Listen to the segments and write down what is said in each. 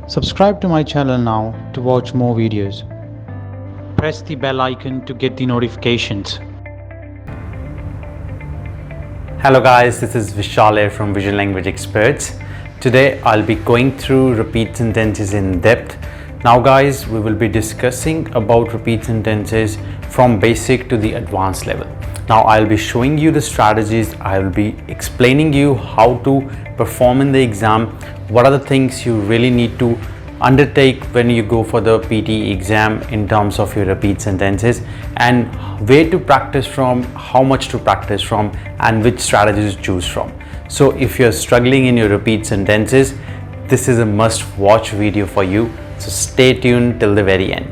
Subscribe to my channel now to watch more videos. Press the bell icon to get the notifications. Hello guys, this is Vishal here from Visual Language Experts. Today I'll be going through repeat sentences in depth. Now guys, we will be discussing about repeat sentences from basic to the advanced level. Now I'll be showing you the strategies, I will be explaining you how to perform in the exam, what are the things you really need to undertake when you go for the PTE exam in terms of your repeat sentences, and where to practice from, how much to practice from, and which strategies to choose from. So if you're struggling in your repeat sentences, this is a must watch video for you. So stay tuned till the very end.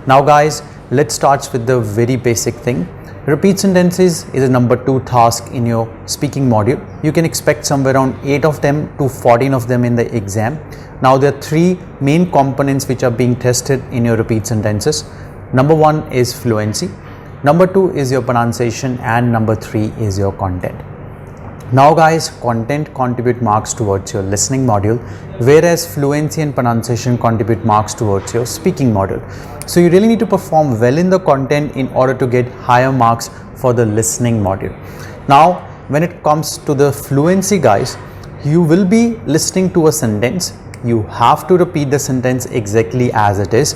Now guys, let's start with the very basic thing. Repeat sentences is a number 2 task in your speaking module. You can expect somewhere around 8 of them to 14 of them in the exam. Now there are 3 main components which are being tested in your repeat sentences. Number 1 is fluency, number 2 is your pronunciation, and number 3 is your content. Now guys, content contribute marks towards your listening module, whereas fluency and pronunciation contribute marks towards your speaking module. So you really need to perform well in the content in order to get higher marks for the listening module. Now when it comes to the fluency guys, you will be listening to a sentence. You have to repeat the sentence exactly as it is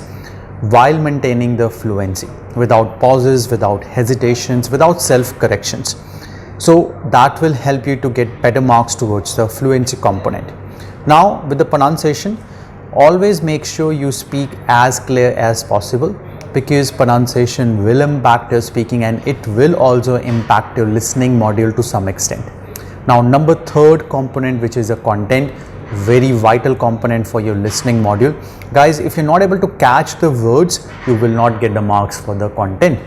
while maintaining the fluency, without pauses, without hesitations, without self-corrections. So that will help you to get better marks towards the fluency component. Now with the pronunciation, always make sure you speak as clear as possible, because pronunciation will impact your speaking and it will also impact your listening module to some extent. Now number 3rd component, which is the content, very vital component for your listening module. Guys, if you're not able to catch the words, you will not get the marks for the content.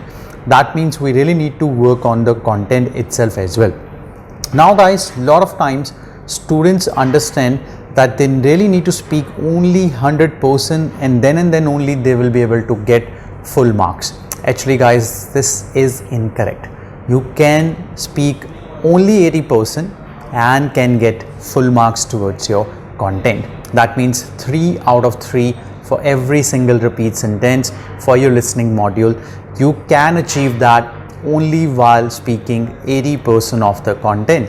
That means we really need to work on the content itself as well. Now guys, a lot of times students understand that they really need to speak only 100% and then only they will be able to get full marks. Actually guys, this is incorrect. You can speak only 80% and can get full marks towards your content. That means 3 out of 3 for every single repeat sentence for your listening module. You can achieve that only while speaking 80% of the content.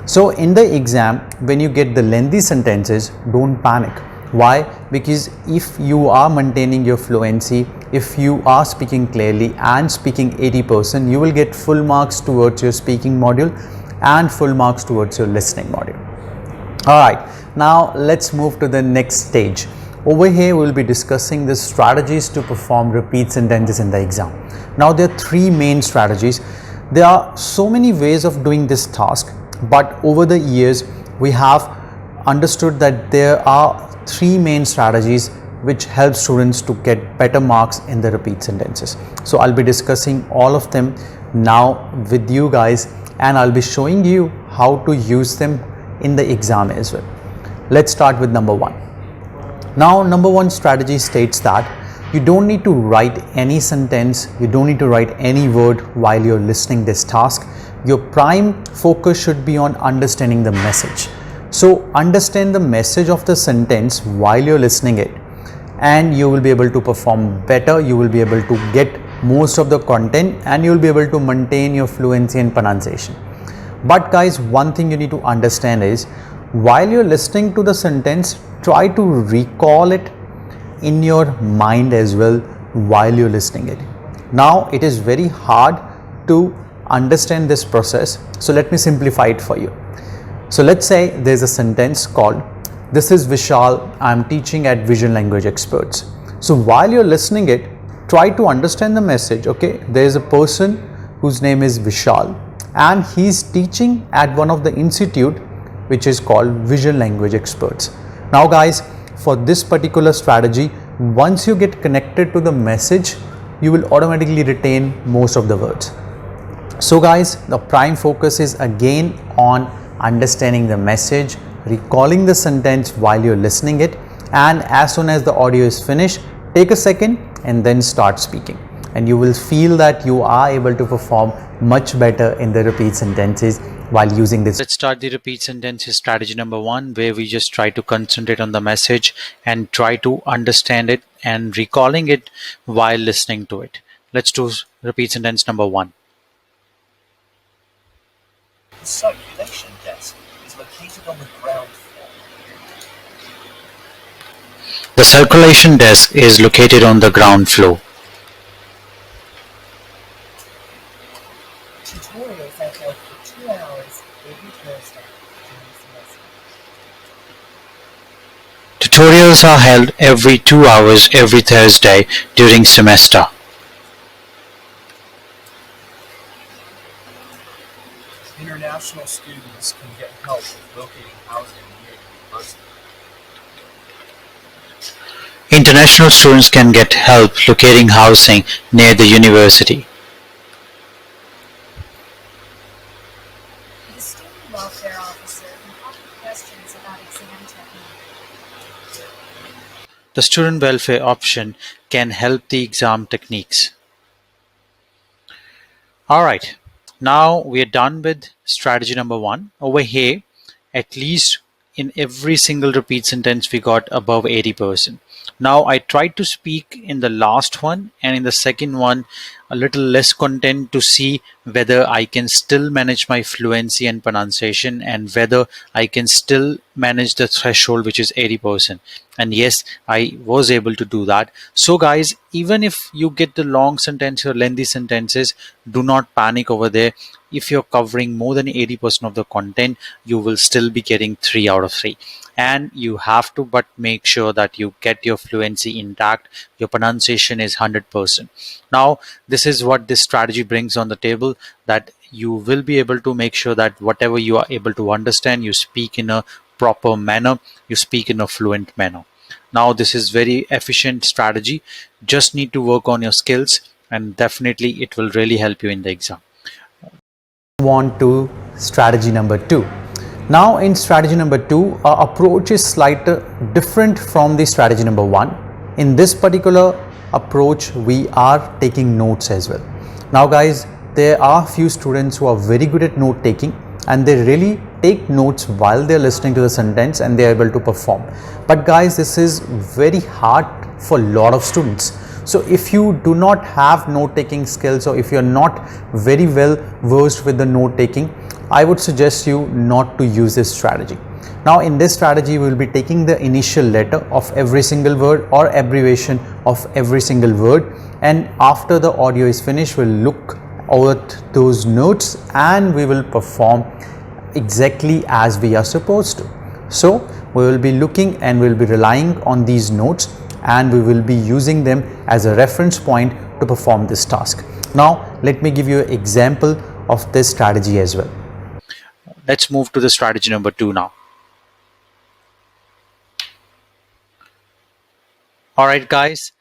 So in the exam, when you get the lengthy sentences, don't panic. Why? Because if you are maintaining your fluency, if you are speaking clearly and speaking 80%, you will get full marks towards your speaking module and full marks towards your listening module. Alright, now let's move to the next stage. Over here, we will be discussing the strategies to perform repeat sentences in the exam. Now there are 3 main strategies. There are so many ways of doing this task, but over the years, we have understood that there are 3 main strategies which help students to get better marks in the repeat sentences. So I'll be discussing all of them now with you guys, and I'll be showing you how to use them in the exam as well. Let's start with number 1. Now number 1 strategy states that you don't need to write any sentence, you don't need to write any word while you're listening this task. Your prime focus should be on understanding the message. So understand the message of the sentence while you're listening it, and you will be able to perform better, you will be able to get most of the content, and you will be able to maintain your fluency and pronunciation. But guys, one thing you need to understand is, while you're listening to the sentence, try to recall it in your mind as well while you're listening it. Now it is very hard to understand this process, so let me simplify it for you. So let's say there's a sentence called, "This is Vishal, I'm teaching at Visual Language Experts." So while you're listening it, try to understand the message. Okay, there is a person whose name is Vishal and he's teaching at one of the institute which is called Visual Language Experts. Now guys, for this particular strategy, once you get connected to the message, you will automatically retain most of the words. So guys, the prime focus is again on understanding the message, recalling the sentence while you're listening it, and as soon as the audio is finished, take a second and then start speaking. and you will feel that you are able to perform much better in the repeat sentences while using this. Let's start the repeat sentences strategy number 1, where we just try to concentrate on the message and try to understand it and recalling it while listening to it. Let's do repeat sentence number 1. The circulation desk is located on the ground floor. The circulation desk is located on the ground floor. Tutorials are held for 2 hours every Thursday during the semester. Tutorials are held every 2 hours every Thursday during semester. International students can get help with locating housing near the university. International students can get help locating housing near the university. The student welfare officer can help with questions about exam technique. The student welfare option can help the exam techniques. Alright, now we are done with strategy number 1. Over here, at least in every single repeat sentence we got above 80%. Now I tried to speak in the last one and in the second one a little less content to see whether I can still manage my fluency and pronunciation and whether I can still manage the threshold, which is 80%. And yes, I was able to do that. So guys, even if you get the long sentences or lengthy sentences, do not panic over there. If you're covering more than 80% of the content, you will still be getting 3 out of 3. And you have to but make sure that you get your fluency intact, your pronunciation is 100%. Now this is what this strategy brings on the table, that you will be able to make sure that whatever you are able to understand, you speak in a proper manner, you speak in a fluent manner. Now this is very efficient strategy, just need to work on your skills and definitely it will really help you in the exam. Move on to strategy number 2. Now in strategy number 2, our approach is slightly different from the strategy number 1. In this particular approach, we are taking notes as well. Now guys, there are few students who are very good at note taking and they really take notes while they're listening to the sentence and they're able to perform. But guys, this is very hard for a lot of students. So if you do not have note taking skills or if you're not very well versed with the note taking, I would suggest you not to use this strategy. Now in this strategy, we will be taking the initial letter of every single word or abbreviation of every single word, and after the audio is finished, we'll look over those notes and we will perform exactly as we are supposed to. So we will be looking and we'll be relying on these notes and we will be using them as a reference point to perform this task. Now let me give you an example of this strategy as well. Let's move to the strategy number 2 now. Alright guys,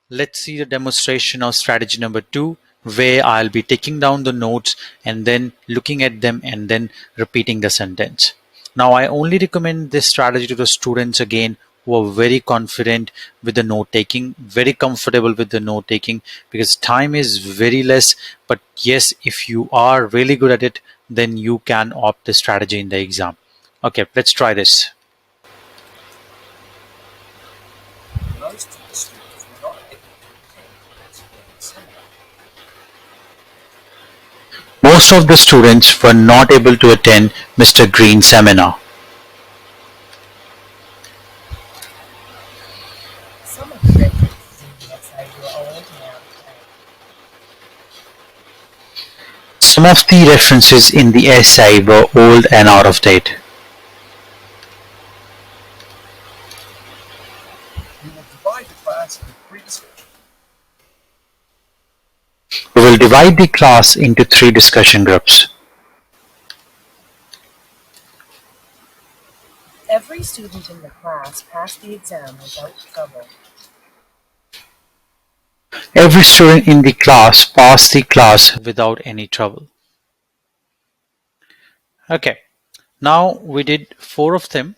let's see the demonstration of strategy number 2, where I'll be taking down the notes and then looking at them and then repeating the sentence. Now I only recommend this strategy to the students again who are very confident with the note taking, very comfortable with the note taking, because time is very less. But yes, if you are really good at it, then you can opt the strategy in the exam. Okay, let's try this. Most of the students were not able to attend this seminar. Most of the students were not able to attend Mr. Green's seminar. Some of the references in the essay were old and out of date. Some of the references in the essay were old and out of date. We will divide the class into 3 discussions. We will divide the class into 3 discussion groups. Every student in the class passed the exam without trouble. Every student in the class passed the class without any trouble. Okay, now we did 4 of them.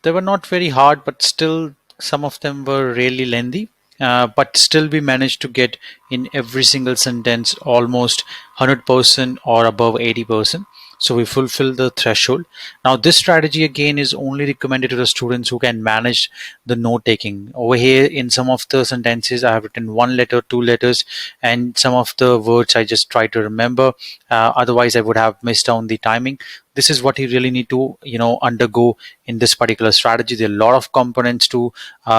They were not very hard, but still some of them were really lengthy. but still we managed to get in every single sentence almost 100% or above 80%. So we fulfill the threshold. Now this strategy again is only recommended to the students who can manage the note taking. Over here in some of the sentences I have written 1 letter, 2 letters, and some of the words I just try to remember. Otherwise I would have missed down the timing. This is what you really need to undergo in this particular strategy. There are a lot of components to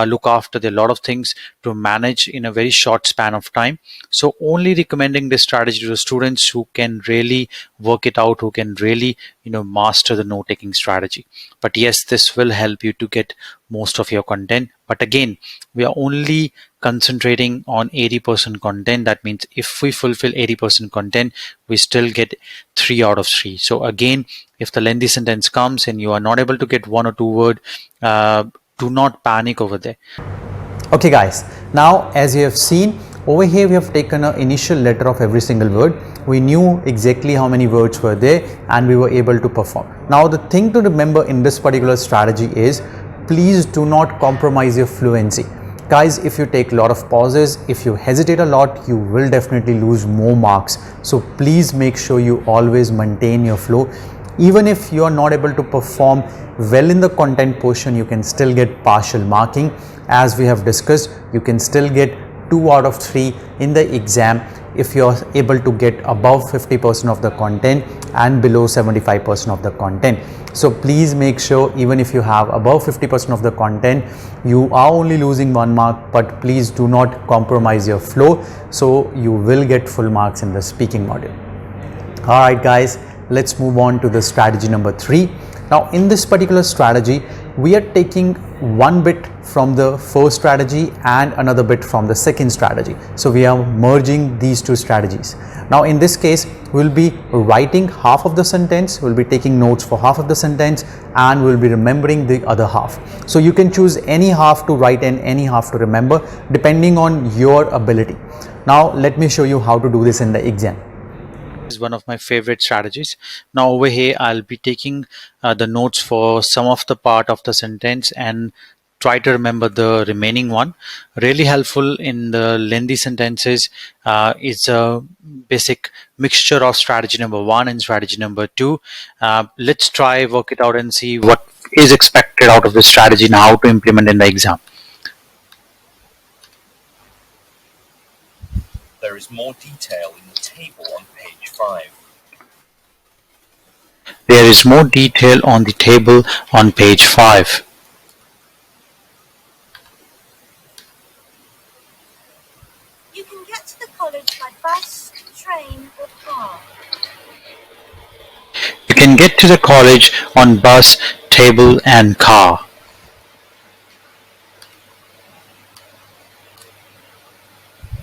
look after. There are a lot of things to manage in a very short span of time. So only recommending this strategy to the students who can really work it out, who can really master the note taking strategy. But yes, this will help you to get most of your content. But again, we are only concentrating on 80% content. That means if we fulfill 80% content, we still get 3 out of 3. So again, if the lengthy sentence comes and you are not able to get 1 or 2 word, do not panic over there. Okay guys, now as you have seen, over here we have taken an initial letter of every single word. We knew exactly how many words were there and we were able to perform. Now the thing to remember in this particular strategy is, please do not compromise your fluency. Guys, if you take a lot of pauses, if you hesitate a lot, you will definitely lose more marks. So please make sure you always maintain your flow. Even if you are not able to perform well in the content portion, you can still get partial marking. As we have discussed, you can still get 2 out of 3 in the exam if you are able to get above 50% of the content and below 75% of the content. So please make sure, even if you have above 50% of the content, you are only losing 1 mark, but please do not compromise your flow, so you will get full marks in the speaking module. Alright guys, let's move on to the strategy number 3. Now in this particular strategy, we are taking 1 bit from the first strategy and another bit from the second strategy. So we are merging these 2 strategies. Now in this case, we'll be writing half of the sentence, we'll be taking notes for half of the sentence, and we'll be remembering the other half. So you can choose any half to write and any half to remember depending on your ability. Now let me show you how to do this in the exam. Is one of my favorite strategies. Now over here I'll be taking the notes for some of the part of the sentence and try to remember the remaining one. Really helpful in the lengthy sentences. It's a basic mixture of strategy number 1 and strategy number 2. Let's try work it out and see what is expected out of this strategy and how to implement in the exam. There is more detail in the table on page 5. There is more detail on the table on page 5. You can get to the college by bus, train, or car. You can get to the college on bus, table, and car.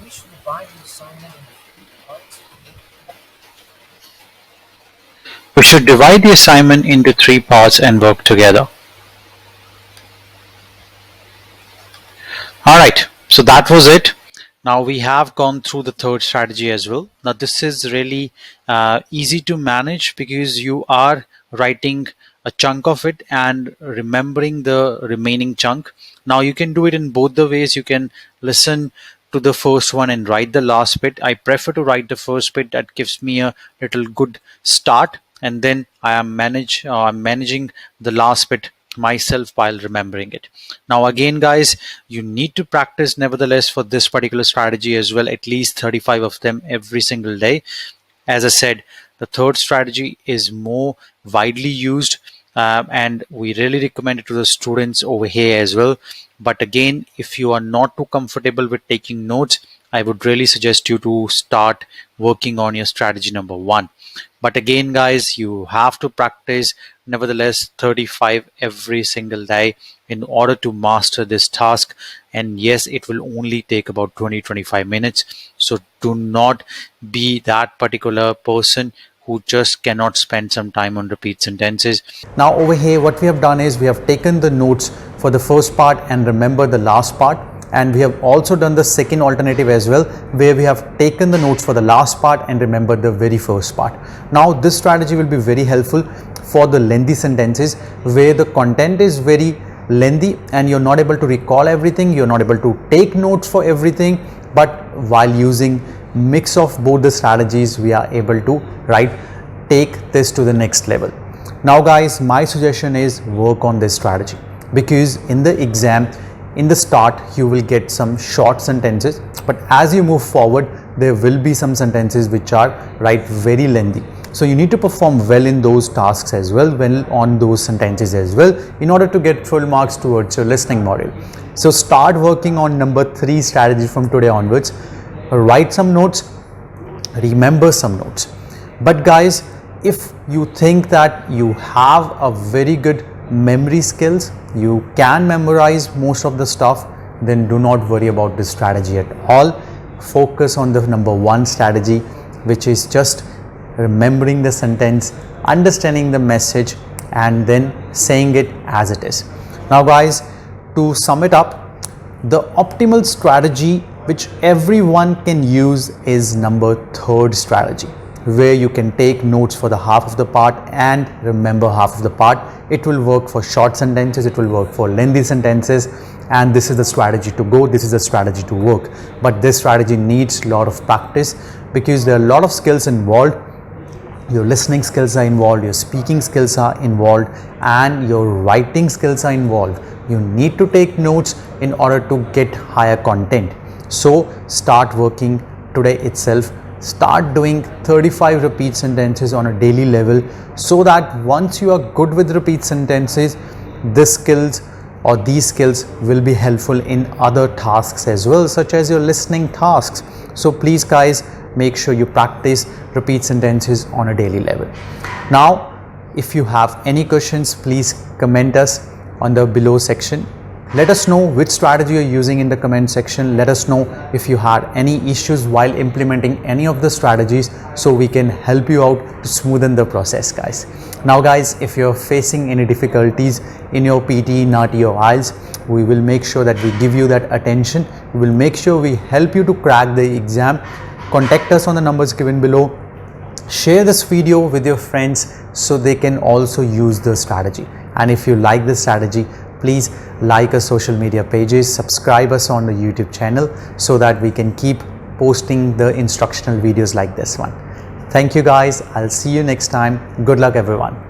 We should divide the assignment into 3 parts. We should divide the assignment into 3 parts and work together. Alright, so that was it. Now we have gone through the third strategy as well. Now this is really easy to manage because you are writing a chunk of it and remembering the remaining chunk. Now you can do it in both the ways. You can listen to the first one and write the last bit. I prefer to write the first bit. That gives me a little good start, and then I'm managing the last bit myself while remembering it. Now again guys, you need to practice nevertheless for this particular strategy as well, at least 35 of them every single day. As I said, the third strategy is more widely used and we really recommend it to the students over here as well. But again, if you are not too comfortable with taking notes, I would really suggest you to start working on your strategy number 1. But again guys, you have to practice nevertheless 35 every single day in order to master this task. And yes, it will only take about 20-25 minutes. So do not be that particular person who just cannot spend some time on repeat sentences. Now over here what we have done is we have taken the notes for the first part and remember the last part, and we have also done the second alternative as well, where we have taken the notes for the last part and remember the very first part. Now this strategy will be very helpful for the lengthy sentences where the content is very lengthy and you're not able to recall everything, you're not able to take notes for everything, but while using mix of both the strategies, we are able to take this to the next level. Now guys, my suggestion is work on this strategy, because in the exam, in the start, you will get some short sentences, but as you move forward, there will be some sentences which are very lengthy. So you need to perform well in those tasks as well, on those sentences as well, in order to get full marks towards your listening module. So start working on number 3 strategy from today onwards. Write some notes, remember some notes. But guys, if you think that you have a very good memory skills, you can memorize most of the stuff, then do not worry about this strategy at all. Focus on the number 1 strategy, which is just remembering the sentence, understanding the message, and then saying it as it is. Now guys, to sum it up, the optimal strategy which everyone can use is number 3rd strategy, where you can take notes for the half of the part and remember half of the part. It will work for short sentences, it will work for lengthy sentences, and this is the strategy to go, this is the strategy to work. But this strategy needs a lot of practice, because there are a lot of skills involved. Your listening skills are involved, your speaking skills are involved, and your writing skills are involved. You need to take notes in order to get higher content. So start working today itself. Start doing 35 repeat sentences on a daily level, so that once you are good with repeat sentences, these skills will be helpful in other tasks as well, such as your listening tasks. So please guys, make sure you practice repeat sentences on a daily level. Now, if you have any questions, please comment us on the below section. Let us know which strategy you're using in the comment section. Let us know if you had any issues while implementing any of the strategies, so we can help you out to smoothen the process, guys. Now guys, if you're facing any difficulties in your PTE, NAATI or IELTS, we will make sure that we give you that attention. We will make sure we help you to crack the exam. Contact us on the numbers given below. Share this video with your friends so they can also use the strategy. And if you like this strategy, please like our social media pages, subscribe us on the YouTube channel, so that we can keep posting the instructional videos like this one. Thank you guys. I'll see you next time. Good luck everyone.